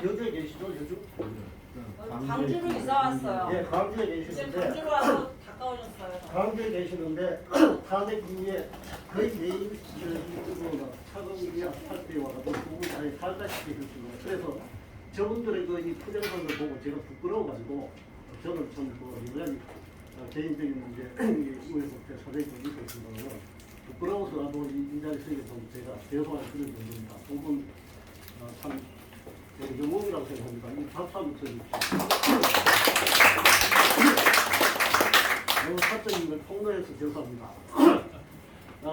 여주에 계시죠? 여주? 광주로 이사 왔어요. 예, 광주에 지금 계시는데 광주로 와서 가까워졌어요. 광주에 계시는데 탄핵 이후에 거의 매일 이쪽으로 차범위와 아스팔트에 와가지고 두분 사이 살다시피 했습니다. 그래서 저분들의 그 이 표정을 보고 제가 부끄러워가지고 저는 좀그 여전히 개인적인 문제 우회복대 사례가 있고 있습니다만 부끄러워서라도 이 자리에서 좀 제가 죄송한 그런 정도입니다. 두분 참 영웅이라고 생각합니다. 이 박수 한번 쳐주십시오. 오늘 사적인 폭로해서 죄송합니다.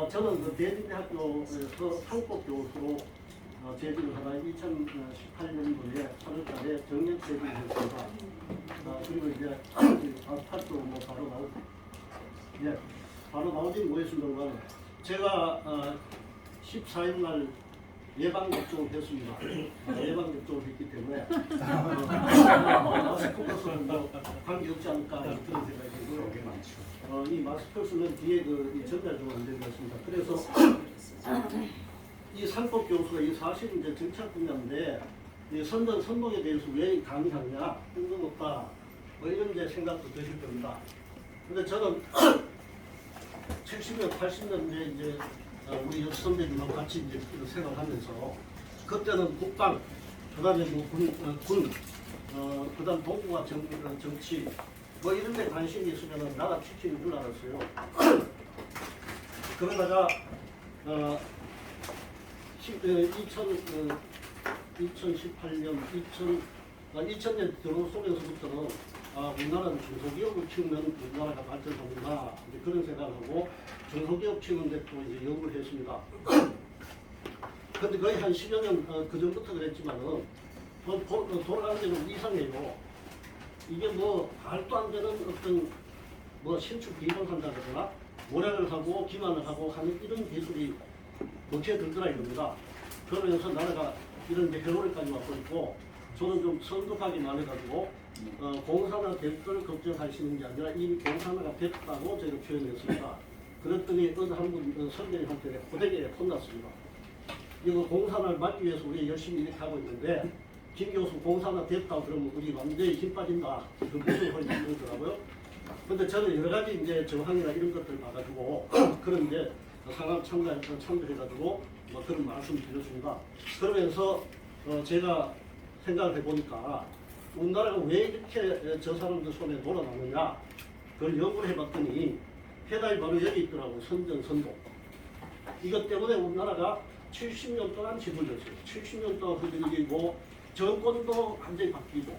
저는 그 대진대학교에서 상법 교수로 재직을 하다 2018년도에 8월달에 정년 재직을 했습니다. 그리고 이제 아스팔트 뭐 바로 바로 나오진 못했습니다만 제가 14일 날 예방접종을 했습니다. 예방접종을 했기 때문에 마스크로서는 뭐 관계없지 않을까 그런 생각이 들고요. 이 마스크로서는 뒤에 이 전달도 안 되었습니다. 그래서 이 상법 교수가 이 사실은 이제 정착 분야인데 이 선동에 대해서 왜 강의하느냐 뜬금없다 뭐 이런 이제 생각도 드실 겁니다. 근데 저는 70년 80년대 이제 우리 옆 선배님하고 같이 이제 생활하면서 그때는 국방, 그다음에 뭐 군, 그다음 동북아 정치 뭐 이런 데 관심이 있으면 나라 지키는 줄 알았어요. 그러다가 2018년 2000년 들어서면서부터는 우리나라는 중소기업을 키우면 우리나라가 발전합니다. 그런 생각을 하고 중소기업 키우는 데 또 이제 연구를 했습니다. 근데 거의 한 10여 년 그 전부터 그랬지만은 돌아가는 데는 이상해요. 이게 뭐 말도 안 되는 어떤 뭐 신축 비방한다 그러나 모략을 하고 기만을 하고 하는 이런 기술이 먹혀들더라 이겁니다. 그러면서 나라가 이런 데 해로울까지 왔고 있고 저는 좀 성급하게 말해가지고 공산화 될 걸 걱정하시는 게 아니라 이미 공산화가 됐다고 제가 표현했습니다. 그랬더니 어느 한분 선배님한테 고되게 혼났습니다. 이거 공산화를 막기 위해서 우리 열심히 이렇게 하고 있는데 김 교수 공산화 됐다고 그러면 우리 완전히 힘 빠진다. 그 무슨 소리 그러더라고요. 근데 저는 여러 가지 이제 정황이나 이런 것들을 봐가지고 그런데 상황 참조해가지고 뭐 그런 말씀을 드렸습니다. 그러면서 제가 생각을 해보니까 우리나라가 왜 이렇게 저 사람들 손에 놀아나느냐 그걸 연구를 해봤더니 해답이 바로 여기 있더라고요. 선전선동. 이것 때문에 우리나라가 70년 동안 짓눌렸어요. 70년 동안 흔들리고 정권도 완전히 바뀌고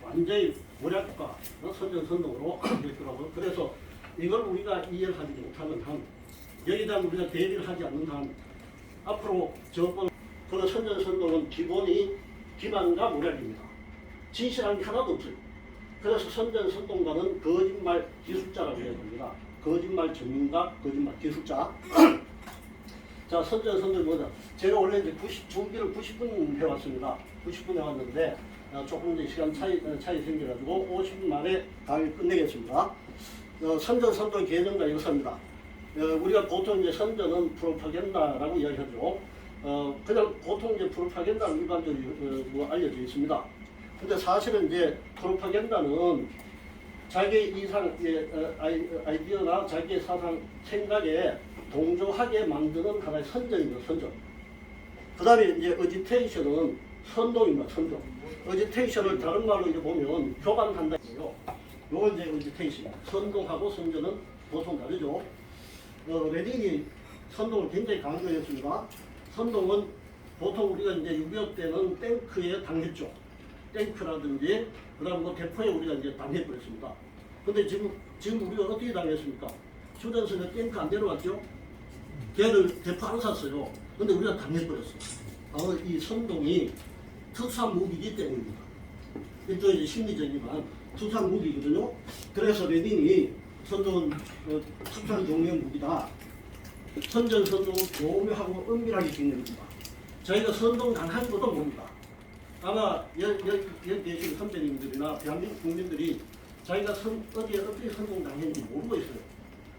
완전히 모략과 선전선동으로 됐더라고요. 그래서 이걸 우리가 이해를 하지 못하는 한 여기다 우리가 대비를 하지 않는 한 앞으로 정권 그런 선전선동은 기본이 기만과 모략입니다. 진실한 게 하나도 없어요. 그래서 선전선동가는 거짓말 기술자라고 해야 됩니다. 거짓말 전문가, 거짓말 기술자. 자, 선전선동이 뭐냐? 제가 원래 이제 준비를 90분 해왔습니다. 90분 해왔는데 조금 이제 시간 차이 생겨가지고 50분 만에 강의 끝내겠습니다. 선전선동 개념과 역사입니다. 우리가 보통 이제 선전은 프로파간다라고 이야기하죠. 그냥 보통 이제 프로파간다는 일반적으로 뭐 알려져 있습니다. 근데 사실은 이제 프로파간다는 자기의 이상, 아이디어나 자기의 사상, 생각에 동조하게 만드는 하나의 선전입니다. 선전. 그 다음에 이제 어지테이션은 선동입니다. 선동. 어지테이션을 다른 말로 이제 보면 교반한다 이거요. 요건 이제 어지테이션. 선동하고 선전은 보통 다르죠. 레닌이 선동을 굉장히 강조했습니다. 선동은 보통 우리가 이제 6.25 때는 탱크에 당했죠. 탱크라든지 그다음 뭐 대포에 우리가 이제 당해버렸습니다. 근데 지금 우리가 어떻게 당했습니까? 휴전선에 탱크 안 내려왔죠? 걔를 대포 안 샀어요. 근데 우리가 당해버렸어요. 바로 이 선동이 특수한 무기이기 때문입니다. 이또 이제 심리적이지만 특수한 무기거든요. 그래서 레닌이 선동은 특수한 종류의 무기다. 선전선동은 교묘하고 은밀하게 진행됩니다. 저희가 선동 당한 것도 봅니다. 아마 여기 계신 선배님들이나 대한민국 국민들이 자기가 어디에 어떻게 선동 당했는지 모르고 있어요.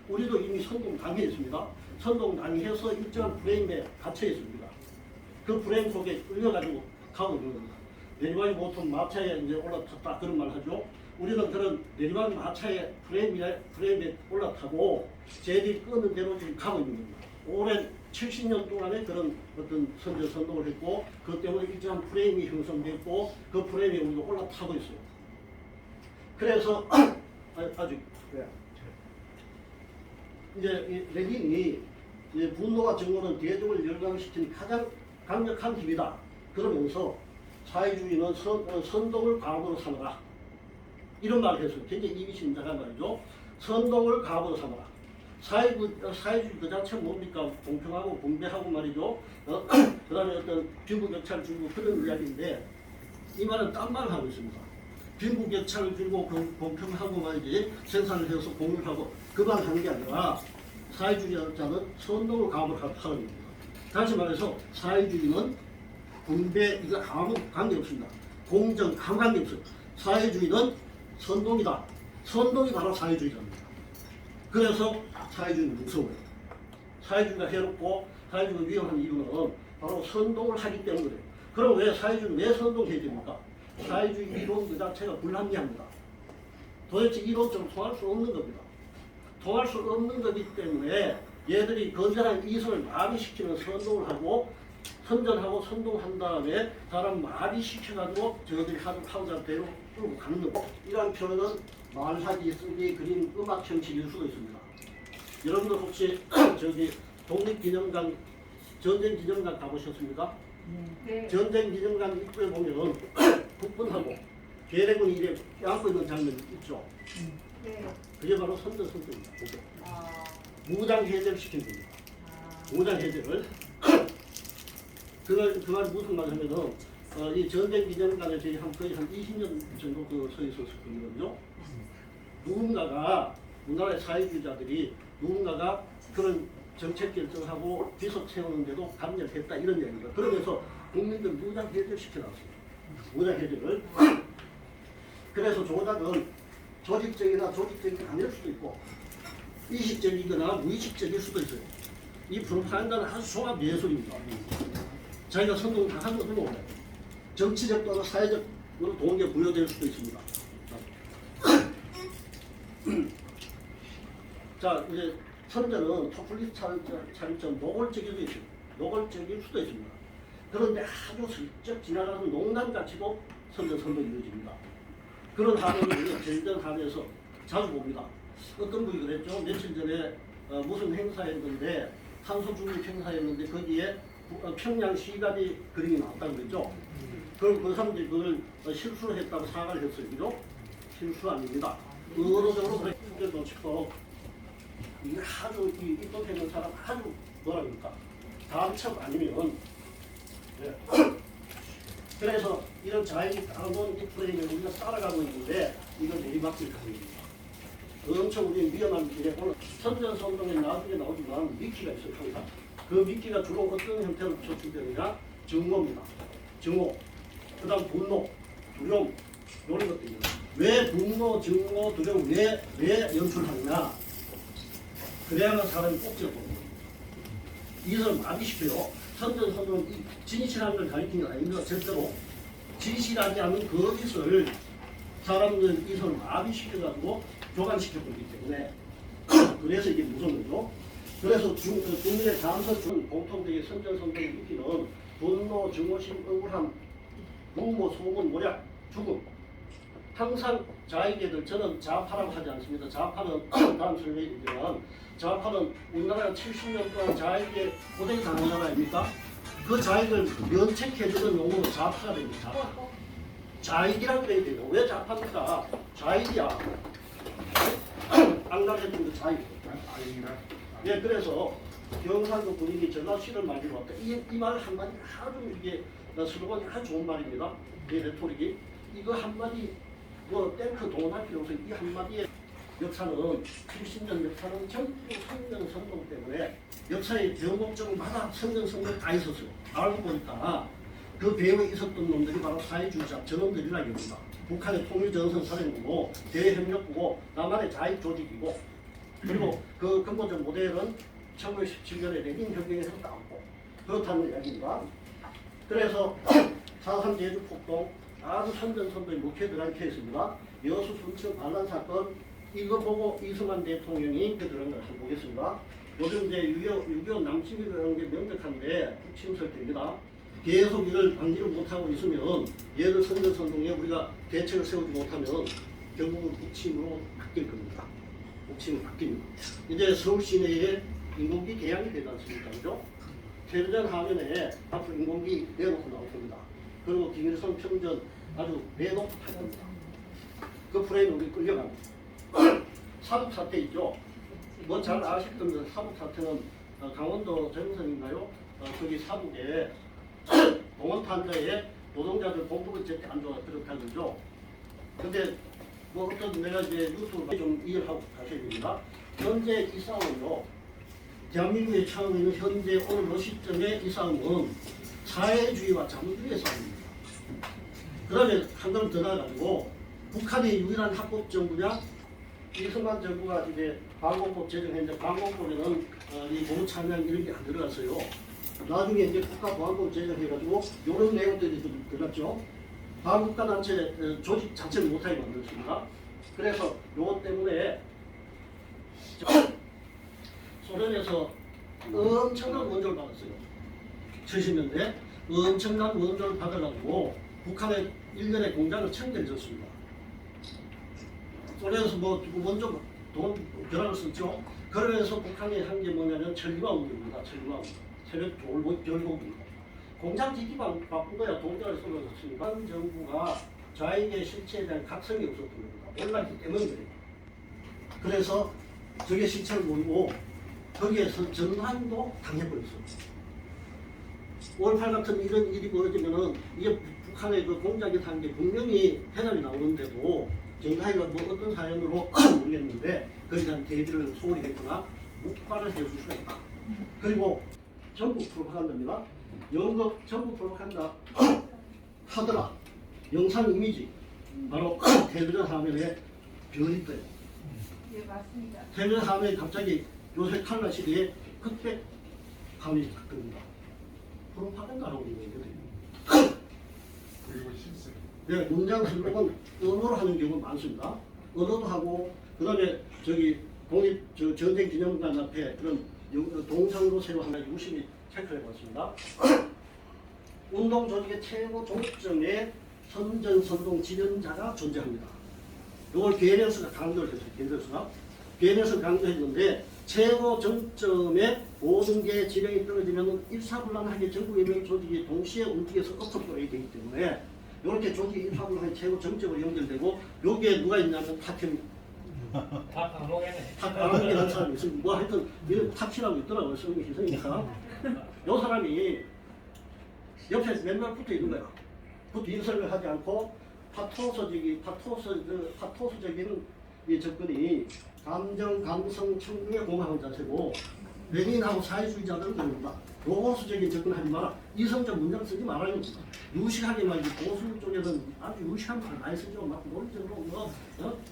우리도 이미 선동 당했습니다. 선동 당해서 일정한 프레임에 갇혀 있습니다. 그 프레임 속에 끌려가지고 가고 있는 겁니다. 내리막이 보통 마차에 이제 올라탔다 그런 말 하죠. 우리는 그런 내리막 마차의 프레임에 올라타고 제들이 끄는 대로 지금 가고 있는 겁니다. 오랜 70년 동안에 그런 어떤 선전선동을 했고 그 때문에 일정한 프레임이 형성됐고 그 프레임에 우리가 올라타고 있어요. 그래서 아직 이제 이 레닌이 이제 분노와 증오는 대중을 열광시키는 가장 강력한 힘이다. 그러면서 사회주의는 선동을 과학으로 삼아라. 이런 말을 했어요. 굉장히 이미심장한 말이죠. 선동을 과학으로 삼아라. 사회주의 그 자체가 뭡니까? 공평하고 분배하고 말이죠. 그 다음에 어떤 빈부격차를 줄고 그런 이야기인데 이 말은 딴 말을 하고 있습니다. 빈부격차를 줄고 공평하고 말이지 생산을 해서 공유하고 그 말 하는 게 아니라 사회주의자는 선동을 과학으로 하는 겁니다. 다시 말해서 사회주의는 분배 이거 아무 관계 없습니다. 공정 아무 관계 없어요. 사회주의는 선동이다. 선동이 바로 사회주의자입니다. 그래서 사회주의는 무서워요. 사회주의가 해롭고 사회주의가 위험한 이유는 바로 선동을 하기 때문에 그래요. 그럼 왜 사회주의는 왜 선동해야 됩니까? 사회주의 이론 그 자체가 불합리합니다. 도대체 이론적으로 통할 수 없는 겁니다. 통할 수 없는 거기 때문에 얘들이 건전한 이성을 마비시키는 선동을 하고 선전하고 선동한 다음에 사람 마비시켜가지고 저들이 하고자 대로 끌고 가는 거. 이러한 표현은 말하기, 쓰기, 그림, 음악 형식일 수도 있습니다. 여러분들 혹시 저기 독립기념관, 전쟁기념관 가보셨습니까? 네. 전쟁기념관 입구에 보면 국군하고 계례군이 이래 안고 있는 장면 있죠? 네. 그게 바로 선전선동입니다. 아, 무장 해제를 시키는 겁니다. 무장 해제를. 그 말 무슨 말 하면은, 이 전쟁 기념관에 저희 거의 한 20년 정도 서 있었을 거거든요. 누군가가, 우리나라의 사회주의자들이 누군가가 그런 정책 결정하고 비석 세우는데도 관여했다 이런 얘기입니다. 그러면서 국민들 무장 해제를 시켜놨습니다. 무장 해제를. 그래서 조작은 조직적이나 조직적이 아닐 수도 있고, 의식적이거나 무의식적일 수도 있어요. 이 프로파간다는 아주 종합 예술입니다. 자기가 선동 다 하는 것도 몰라요. 정치적 또는 사회적으로 동기에 부여될 수도 있습니다. 자, 이제 선전은 포퓰리스트 차림처럼 노골적일 수도 있습니다. 노골적일 수도 있습니다. 그런데 아주 슬쩍 지나가는 농담같이도 선동이 이루어집니다. 그런 한을 우리가 제일전 한에서 자주 봅니다. 어떤 분이 그랬죠? 며칠 전에 무슨 행사였는데 탄소중립 행사였는데 거기에 평양 시가지 그림이 나왔다고 그랬죠. 그 사람들이 그걸 실수를 했다고 사과를 했어요. 그죠? 실수 아닙니다. 의도적으로 그렇게 놓치고 이게 아주 이쁜 되는 사람 아주 뭐라 그럴까 다음 척 아니면 네. 그래서 이런 자연이 따라놓은 이 프레임을 우리가 따라가고 있는데 이건 내리막길 가고 있습니다. 엄청 우리 위험한 길에 오늘 선전선동에 나중에 나오지만 미끼가 있어요. 항상. 그 미끼가 주로 어떤 형태로 표출되느냐? 증오입니다. 증오. 그 다음 분노, 두려움 이런 것들입니다. 왜 분노, 증오, 두려움 왜 연출하느냐? 그래야만 사람이 꼭지어봅니다. 이것을 마비시켜요. 선전선동은 진실한 걸 가리키는 게 아닙니다. 절대로. 진실하지 않은 거짓을 사람들 이성을 마비시켜가지고 교감시켜버리기 때문에 그래서 이게 무서운 거죠. 그래서 국민의 감서준 공통적인 선전선동의 미끼는 분노, 증오심, 억울함, 무모, 소문, 모략, 죽음. 항상 자에게들 저는 좌파라고 하지 않습니다. 좌파는 다음 설명에 있지만 좌파는 우리나라가 70년 동안 자에게 고생이 당한 나라 아닙니까? 그 자익을 면책해주는 용어로 좌파가 됩니다. 좌파. 자익이라고 해야 돼요. 왜 좌파입니까? 자익이야. 안락해주는 그 자익. 예, 그래서 경상도 분위기 전라시를 만들어 왔다. 이 말 한마디 아주 이게 슬로건이 아주 좋은 말입니다. 이 레토릭이. 이거 한마디 뭐 탱크 동원할 필요 없어요. 이 한마디의 역사는 70년 역사는 전부 선전선동 때문에 역사의 변곡점마다 선전선동 다 있었어요. 알고 보니까 그 배후에 있었던 놈들이 바로 사회주의자 저놈들이라고 합니다. 북한의 통일전선 사령부고 대협력부고 남한의 자익조직이고 그리고 그 근본적 모델은 1917년에 레닌 혁명에서 나왔고 그렇다는 이야기입니다. 그래서 4.3 제주폭동 아주 선전선동에 묵혀 들어간 케이스입니다. 여수 순천 반란 사건 이거 보고 이승만 대통령이 그 들어간 걸 한번 보겠습니다. 요즘 이제 6.25 남침이라는 게 명백한데 침설됩니다. 계속 이걸 방지를 못하고 있으면 얘를 선전선동에 우리가 대책을 세우지 못하면 결국은 북침으로 바뀔 겁니다. 북침으로 바뀝니다. 이제 서울 시내에 인공기 개양이 되지 않습니까? 그죠? 태르전 하면에 앞으로 인공기 내놓고 나올 겁니다. 그리고 김일성 평전 아주 내놓고 탈 겁니다. 그 프레임에 우리 끌려갑니다. 사북 사태 있죠? 뭐 잘 아실 겁니다. 사북 사태는 강원도 정선인가요? 거기 사북에 동원탄자에 노동자들 공부가 제때 안 좋아 그렇다는 거죠. 근데 뭐 어떤 내가 이제 뉴스를 좀 이해하고 가셔야 됩니다. 현재 이 싸움은요. 대한민국에 처음 있는 현재 오늘 시점에 이 싸움은 사회주의와 자본주의의 싸움입니다. 그러면 한 걸음 더 나가지고 북한의 유일한 합법 정부냐? 이승만 정부가 이제 방공법 제정했는데 방공법에는 이 보무 참여한 이런 게 안 들어갔어요. 나중에 이제 국가보안법 제정해가지고 이런 내용들이 좀 들어갔죠. 반국가단체 조직 자체를 못하게 만들었습니다. 그래서 요것 때문에 소련에서 엄청난 원조를 받았어요. 70년대 엄청난 원조를 받으려고 북한에 1년에 공장을 1000개를 줬습니다. 소련에서 뭐 원조 돈 벼락을 썼죠. 그러면서 북한이 한 게 뭐냐면 천리마 운동입니다. 천리마 운동. 새벽 결국입니다. 공장 짓기만 바쁜 거야 돈을 쏟아졌으니까 한 정부가 자익의 실체에 대한 각성이 없었던 겁니다. 올랐기 때문에 그래요. 그래서 저게 실체를 모르고 거기에서 전환도 당해버렸어요. 5.18 같은 이런 일이 벌어지면은 이게 북한의 그 공작이 탄 게 분명히 해답이 나오는데도 정가이가 뭐 어떤 사연으로 모르겠는데 거기에 대한 대비를 소홀히 했거나 묵과를 해줄 수가 있다. 그리고 전국 프로파간다입니다. 영국 전국 프로파간다 하더라. 영상 이미지 바로 텔레비전 화면에 별이 떠요. 예, 맞습니다. 텔레비전 화면에 갑자기 요새 칼라 시대에 흑백 화면이 바뀝니다. 프로파간다라고 있는 거거든요. 그리고 실세. 네, 문장 설명은 언어로 하는 경우가 많습니다. 언어도 하고 그다음에 저기 독립 전쟁 기념관 앞에 그런 동상으로 새로 하나 유심히 체크해 봤습니다. 운동 조직의 최고 종점에 선전선동 지련자가 존재합니다. 이걸 게레스가 강조를 했어요. 게레스가 강조했는데 최고 정점에 모든 게 지령이 떨어지면 일사불란하게 전국에 있는 조직이 동시에 움직여서 엎어버리게 되기 때문에 이렇게 조직이 일사불란하게 최고 정점으로 연결되고 여기에 누가 있냐면 탁현입니다. 다 방송했네. 탁방하게 한 사람이 있으면 뭐 하여튼 이런 탁치라고 있더라고요. 성경 희생이니까. 요 사람이 옆에 맨날 붙어 있는 거야. 인설을 하지 않고 파토스적인 이 접근이 감정, 감성, 청중에 공감한 자세고 레닌하고 사회주의자들은 그럽니다. 로고스적인 접근하지 마라. 이성적 문장 쓰지 말아요. 유식하게 말이지 보수 쪽에는 아주 유식한 말 많이 쓰죠. 막 논리적으로 뭐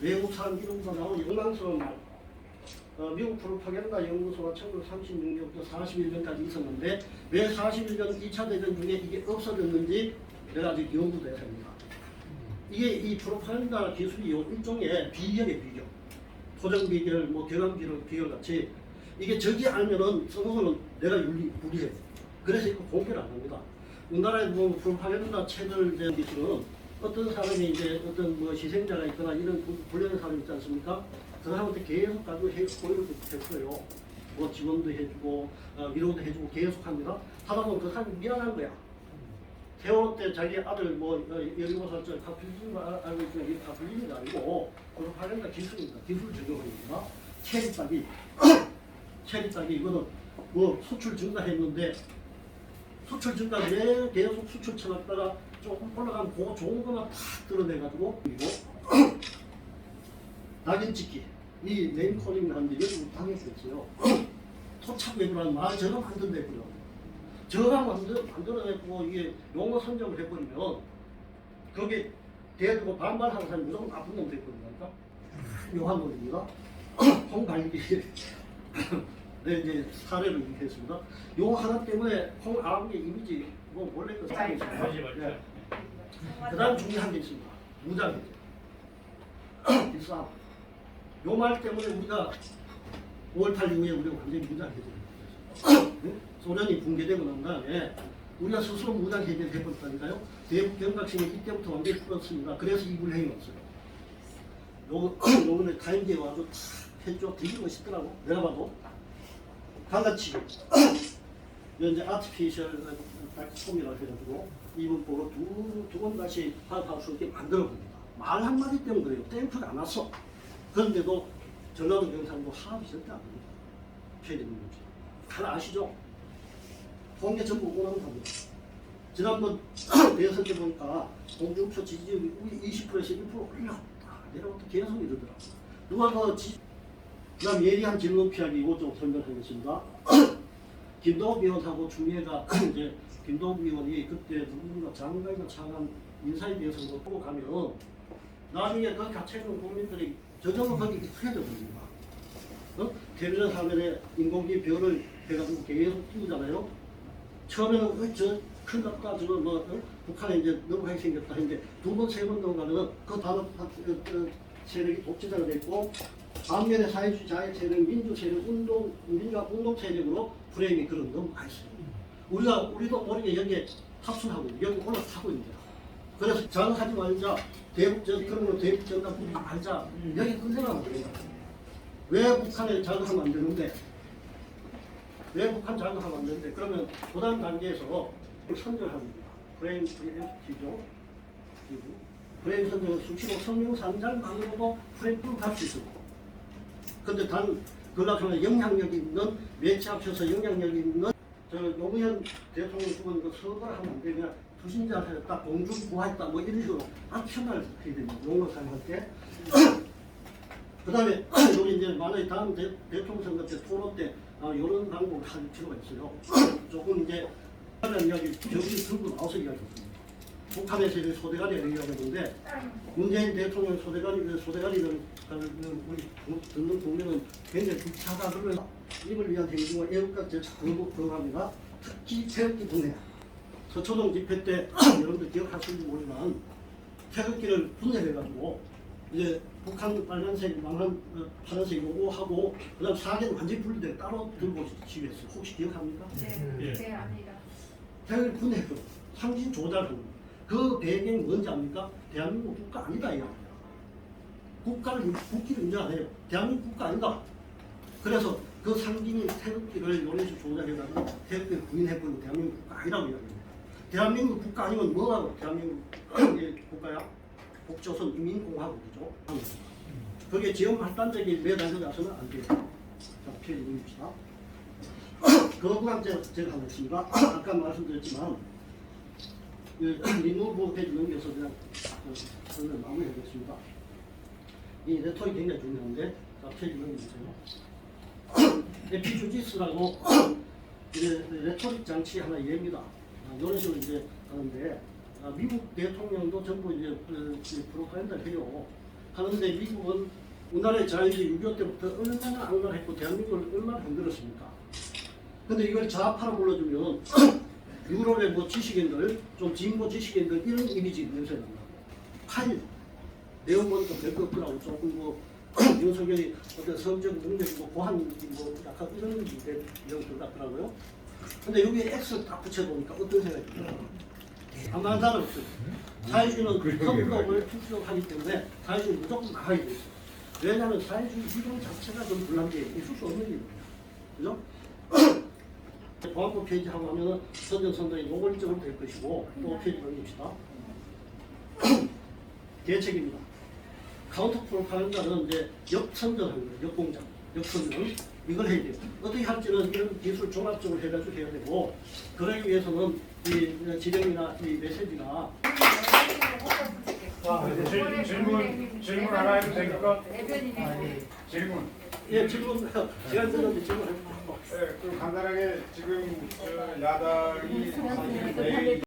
외국 사람 이름도 나오고 영광스러운 말. 미국 프로파간다 연구소가 1936년부터 41년까지 있었는데 왜 41년 2차 대전 중에 이게 없어졌는지 여러 가지 연구 대상입니다. 이게 이 프로파간다 기술이 일종의 비결의 비결. 토정 비결, 뭐 대강 비결 같이 이게 저기 알면은 써놓으면 내가 유리해. 그래서 이거 공개를 안 합니다. 우리나라에 뭐 프로파간다 책을 낸 기술은 어떤 사람이 이제 어떤 뭐 희생자가 있거나 이런 불려는 사람이 있지 않습니까? 그 사람한테 계속 가지고 보여를 했어요. 뭐 지원도 해주고 위로도 해주고 계속 합니다. 하다 보면 그 사람이 미안한 거야. 세월호 때 자기 아들 뭐 여기모사 다 불리는 거 알고 있지만 이게 다 불리는 게 아니고 프로파간다 기술입니다. 기술 적용입니다. 체리 따기 이거는 뭐 수출 증가했는데 수출 증가 왜 계속 수출 쳐놨다가 조금 올라가면 그거 좋은 것만 팍 드러내가지고 그리고 낙인 찍기 이 네임코딩을 하는데 여기 당했었어요. 토착외부라는 말 저거 만든다고요. 저거 만들어내고 이게 용어 선정을 해버리면 거기에 대두고 반발하는 사람이 무조건 나쁜 놈 됐거든요. 묘한 놈입니다. 홍갈비 네, 이제 사례를 이렇게 했습니다. 요 하나 때문에 홍아웅의 이미지 뭐 원래 그 사람이 있어요. 맞지. 그 다음 중요한 게 있습니다. 무장해제. 비싸. 요 말 때문에 우리가 5월8 이후에 우리가 완전히 무장해제를 했어요. 소련이 붕괴되고 난 다음에 우리가 스스로 무장해제를 해버렸다니까요. 대북 경각심이 이때부터 완전히 풀었습니다. 그래서 이 불행이 없어요. 요번에 타임즈에 와서 해줘 되게 멋있더라고. 내가 봐도 강아치 이제 아티피셜 폼이라고 해가지고 이분 보고 두 번 다시 화합할 수 있게 만들어 봅니다. 말 한마디 때문에 그래요. 땡프가 안 왔어. 그런데도 전라도 경상도 화합이 절대 안 됩니다. 피해되는 거지. 잘 아시죠? 통계 전부 오라고 합니다. 지난번 대선 때 보니까 공중표 지지율이 20%에서 1% 올라갔다. 내려갔다 계속 이러더라고. 누가 그다음 예리한 질문 피하기 이거 좀 설명하겠습니다. 김동욱 의원하고 추미애가 이제 김동욱 의원이 그때 누군가 장관이나 차관 인사에 대해서 보고 가면 나중에 그 갇혀 있는 국민들이 저절로 거기 익숙해져 버립니다. 텔레비전 화면에 인공지 별을 해가지고 계속 띄우잖아요. 처음에는 저 큰일 났다 저거 북한에 이제 넘어가게 생겼다 했는데 두 번 세 번 넘어가면 그 단어 세력이 독재자가 됐고 반면에 사회주의 자유 세력, 민주 세력, 민주화 운동 세력으로 프레임이 그런 넘어가 있어요. 우리도 모르게 여기에 탑승하고 여기 올라타고 있습니다. 그래서 장하지 말자, 그런 거 대북 전단 부리지 말자 여기 끝내가면 돼요. 왜 북한에 자극하면 안 되는데? 왜 북한 자극하면 안 되는데? 그러면 그 다음 단계에서 선정합니다. 프레임 FT죠. 프레임 선정은 수시로 성명상장만으로도 프레임 풀할 수 있습니다. 근데 그러면 영향력 있는 매체 합쳐서 영향력 있는 노무현 대통령 죽은 그 서거를 하면 안 돼. 그냥 투신자한테 딱 공중 구하했다 뭐 이런 식으로 아주 편하게 해야 됩니다. 용어 사용할 때. 그 다음에 여기 이제 만약에 다음 대통령 선거 때 토론 때 이런 방법을 할 필요가 있어요. 조금 이제 하는 이야기 저기 들고 나와서 이야기했습니다. 북한에서 이제 소대가리를 이야기하는데 문재인 대통령 소대가리를 우리 듣는 국민은 굉장히 불타가 그러면서 이걸 위한 행동과 애국가 거부합니다. 특히 태극기 분해. 서초동 집회 때 여러분들 기억하실지 모르지만 태극기를 분해해가지고 이제 북한 빨간색, 파란색 요거 하고 그다음 사계는 완전히 분리돼 따로 들고 지휘했어요. 혹시 기억합니까? 네, 네, 압니다. 태극기 분해했고 상징 조작을 그 배경이 뭔지 압니까? 대한민국 국가 아니다 이겁니다. 국기를 인정 안 해요. 대한민국 국가 아니다. 그래서 그 상징인 태극기를 이런 식으로 조작해가지고 태극기를 부인해버리고 대한민국 국가 아니라고 이야기합니다. 대한민국 국가 아니면 뭐라고 대한민국 국가야? 북조선 인민공화국이죠. 그게 지역발단적인 매달려 가서는 안 돼요. 자, 페이지 넘깁시다. 거부감 제가 하고 있습니다. 아까 말씀드렸지만 리무브 페이지 넘겨서 그냥 설명 마무리하겠습니다. 이 레토릭이 굉장히 중요한데 자, 페이지 넘겨주세요. 에피주지스라고 레토릭 장치 하나 예입니다. 이런 식으로 이제 하는데 미국 대통령도 전부 이제 프로파간다를 해요. 하는데 미국은 우리나라의 자유주의 6.25 때부터 얼마나 악랄했고 대한민국을 얼마나 흔들었습니까? 근데 이걸 좌파로 불러주면 유럽의 뭐 지식인들, 좀 진보 지식인들 이런 이미지 냄새 난다고. 칼 내용은 좀 별거 없더라고. 조금 뭐 윤석열이 어떤 성적 능력이 뭐 고한 뭐 약간 이런 내용들 같더라고요. 근데 여기에 X를 딱 붙여보니까 어떤 생각이 들어요? 아무 사람 없어요. 사회주의는 선거를 필수하기 때문에 사회주의는 무조건 나가야 돼 있어요. 왜냐하면 사회주의 이론 자체가 좀 불안해요. 있을 수 없는 일입니다. 그죠? 보안법 페이지하고 하면은 선정선동이 노골적으로 될 것이고 또 페이지 넘깁시다. 대책입니다. 카운터 프로파간다는 이제 역선전하는 거예요. 역공작, 역선전. 이걸 해야 돼요. 어떻게 할지는 이런 기술 종합적으로 해가지고 해야 되고 그러기 위해서는 이 지령이나 이 메시지가 질문 하나 해도 됩니까? 대변인이 질문. 예, 질문 시간 되는데 질문해 주세요. 네, 그 간단하게 지금 야당이 사실 내일